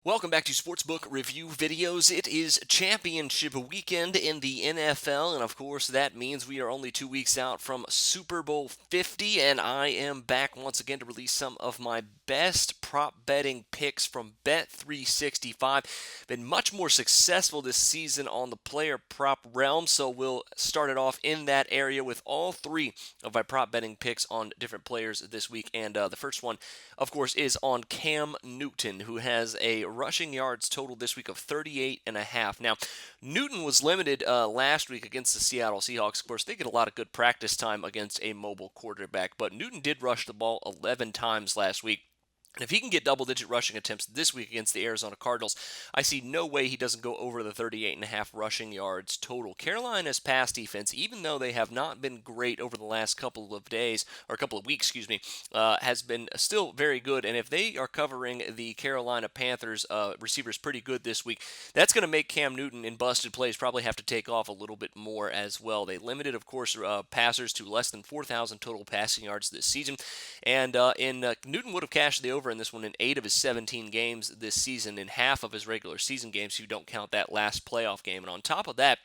Welcome back to Sportsbook Review Videos. It is championship weekend in the NFL, and of course, that means we are only 2 weeks out from Super Bowl 50, and I am back once again to release some of my best prop betting picks from Bet365. Been much more successful this season on the player prop realm, so we'll start it off in that area with all three of my prop betting picks on different players this week, and the first one, of course, is on Cam Newton, who has a rushing yards total this week of 38 and a half. Now, Newton was limited last week against the Seattle Seahawks. Of course, they get a lot of good practice time against a mobile quarterback, but Newton did rush the ball 11 times last week. And if he can get double-digit rushing attempts this week against the Arizona Cardinals, I see no way he doesn't go over the 38.5 rushing yards total. Carolina's pass defense, even though they have not been great over the last couple of days, or a couple of weeks, has been still very good. And if they are covering the Carolina Panthers receivers pretty good this week, that's going to make Cam Newton in busted plays probably have to take off a little bit more as well. They limited, of course, passers to less than 4,000 total passing yards this season. And Newton would have cashed the over in this one in 8 of his 17 games this season, in half of his regular season games, if you don't count that last playoff game. And on top of that,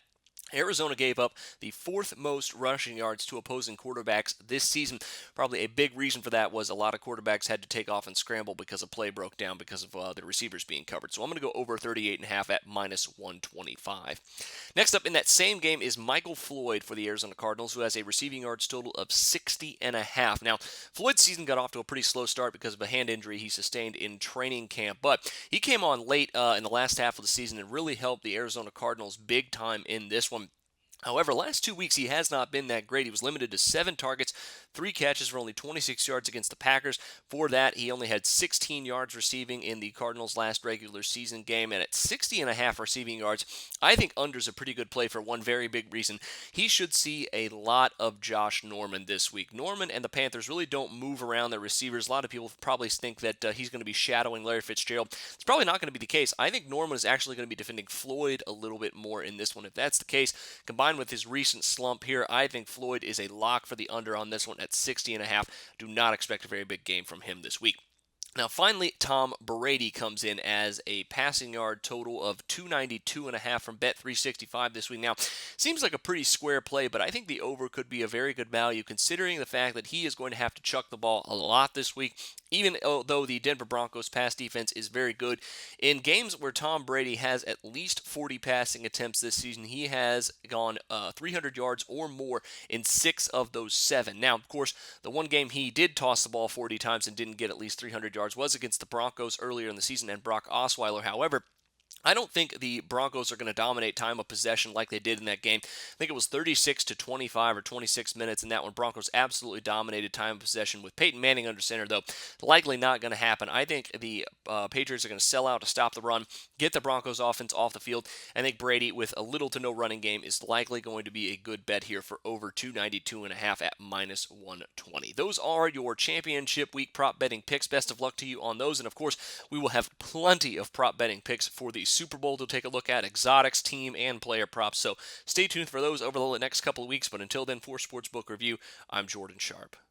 Arizona gave up the fourth most rushing yards to opposing quarterbacks this season. Probably a big reason for that was a lot of quarterbacks had to take off and scramble because a play broke down because of the receivers being covered. So I'm going to go over 38.5 at minus 125. Next up in that same game is Michael Floyd for the Arizona Cardinals, who has a receiving yards total of 60.5. Now, Floyd's season got off to a pretty slow start because of a hand injury he sustained in training camp, but he came on late in the last half of the season and really helped the Arizona Cardinals big time in this one. However, last 2 weeks he has not been that great. He was limited to 7 targets, 3 catches for only 26 yards against the Packers. For that, he only had 16 yards receiving in the Cardinals' last regular season game. And at 60.5 receiving yards, I think under's a pretty good play for one very big reason. He should see a lot of Josh Norman this week. Norman and the Panthers really don't move around their receivers. A lot of people probably think that he's going to be shadowing Larry Fitzgerald. It's probably not going to be the case. I think Norman is actually going to be defending Floyd a little bit more in this one. If that's the case, combined with his recent slump here, I think Floyd is a lock for the under on this one at 60.5. Do not expect a very big game from him this week. Now, finally, Tom Brady comes in as a passing yard total of 292.5 from Bet365 this week. Now, seems like a pretty square play, but I think the over could be a very good value considering the fact that he is going to have to chuck the ball a lot this week, even though the Denver Broncos pass defense is very good. In games where Tom Brady has at least 40 passing attempts this season, he has gone 300 yards or more in 6 of those 7. Now, of course, the one game he did toss the ball 40 times and didn't get at least 300 yards was against the Broncos earlier in the season and Brock Osweiler. However, I don't think the Broncos are going to dominate time of possession like they did in that game. I think it was 36 to 25 or 26 minutes in that one. Broncos absolutely dominated time of possession with Peyton Manning under center, though. Likely not going to happen. I think the Patriots are going to sell out to stop the run, get the Broncos offense off the field. I think Brady, with a little to no running game, is likely going to be a good bet here for over 292.5 at minus 120. Those are your championship week prop betting picks. Best of luck to you on those. And of course, we will have plenty of prop betting picks for the Super Bowl to take a look at, exotics, team, and player props. So stay tuned for those over the next couple of weeks. But until then, for Sportsbook Review, I'm Jordan Sharp.